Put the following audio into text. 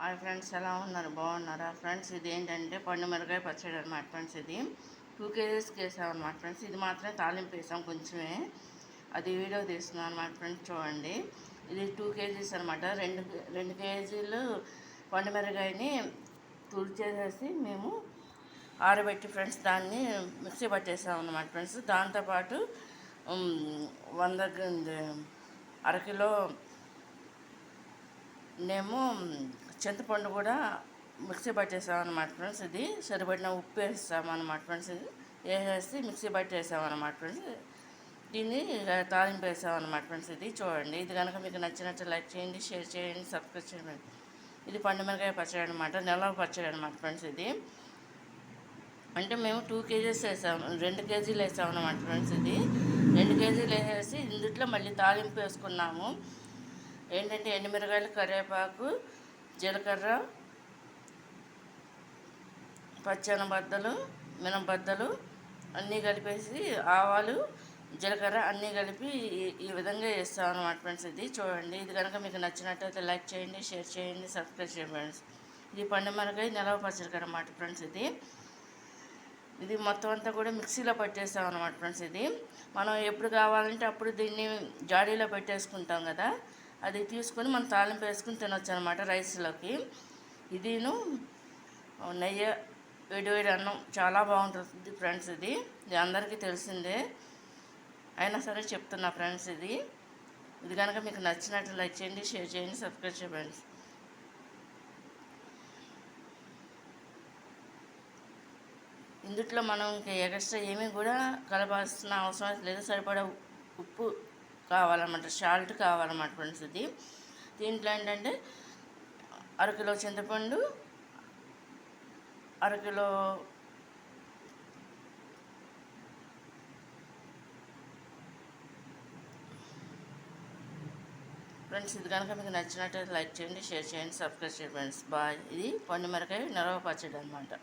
Hi friends, ఎలా ఉన్నారు? బాగున్నారా ఫ్రెండ్స్? ఇది ఏంటంటే పండు మిరకాయ పచ్చడి అనమాట ఫ్రెండ్స్. ఇది 2 కేజీస్కి వేసాం అనమాట ఫ్రెండ్స్. ఇది మాత్రమే తాలింపు వేసాం కొంచెమే, అది వీడియో తీస్తున్నాం అనమాట ఫ్రెండ్స్. చూడండి, ఇది 2 కేజీస్ అనమాట. రెండు కేజీలు పండు మిరకాయని తుడిచేసేసి మేము ఆరబెట్టి ఫ్రెండ్స్ దాన్ని మిక్సీ పట్టేసాం అనమాట ఫ్రెండ్స్. దాంతోపాటు 100 అరకిలో మేము చింతపండు కూడా మిక్సీ పట్టేసాం అనమాట ఫ్రెండ్స్. ఇది సరిపడిన ఉప్పు వేస్తాం అనమాట ఫ్రెండ్స్. ఇది వేసేసి మిక్సీ పట్టేసాం అనమాట ఫ్రెండ్స్. దీన్ని తాలింపు వేసాం అనమాట ఫ్రెండ్స్. ఇది చూడండి, ఇది కనుక మీకు నచ్చినట్టు లైక్ చేయండి, షేర్ చేయండి, సబ్స్క్రైబ్ చేయండి. ఇది పండుమిరకాయ పచ్చడి అనమాట, నిల్వ పచ్చడి అనమాట ఫ్రెండ్స్. ఇది అంటే మేము 2 కేజీస్ వేసాము, 2 కేజీలు వేసాము అనమాట ఫ్రెండ్స్. ఇది 2 కేజీలు వేసేసి ఇందుట్లో మళ్ళీ తాలింపు వేసుకున్నాము. ఏంటంటే ఎండుమిరకాయలు, కరివేపాకు, జీలకర్ర, పచ్చెనబద్దలు, మినపబద్దలు అన్నీ కలిపేసి ఆవాలు, జీలకర్ర అన్నీ కలిపి ఈ విధంగా వేస్తాం అనమాట ఫ్రెండ్స్. ఇది చూడండి, ఇది కనుక మీకు నచ్చినట్టయితే లైక్ చేయండి, షేర్ చేయండి, సబ్స్క్రైబ్ చేయండి ఫ్రెండ్స్. ఇది పండుమిరకాయ నిల్వ పచ్చడి అనమాట ఫ్రెండ్స్. ఇది మొత్తం అంతా కూడా మిక్సీలో పట్టేస్తాం అనమాట ఫ్రెండ్స్. ఇది మనం ఎప్పుడు కావాలంటే అప్పుడు దీన్ని జాడీలో పెట్టేసుకుంటాం కదా, అది తీసుకొని మనం తాలింపు వేసుకుని తినొచ్చు అనమాట రైస్లోకి. ఇదిను నెయ్యి, వేడి అన్నం చాలా బాగుంటుంది ఫ్రెండ్స్. ఇది అందరికీ తెలిసిందే, అయినా సరే చెప్తున్నా ఫ్రెండ్స్. ఇది కనుక మీకు నచ్చినట్టు లైక్ చేయండి, షేర్ చేయండి, సబ్స్క్రైబ్ చేయండి ఫ్రెండ్స్. ఇందుట్లో మనం ఇంకా ఎక్స్ట్రా ఏమీ కూడా కలపాల్సిన అవసరం లేదు. సరిపడా ఉప్పు కావాలన్నమాట, సాల్ట్ కావాలన్నమాట ఫ్రెండ్స్. దీంట్లో ఏంటంటే అరకిలో చింతపండు, అరకిలో ఫ్రెండ్స్. ఇది కనుక మీకు నచ్చినట్లయితే లైక్ చేయండి, షేర్ చేయండి, సబ్స్క్రైబ్ చేయండి ఫ్రెండ్స్. బాయ్. ఇది పండు మిరకాయ నిల్వ పచ్చడి అనమాట.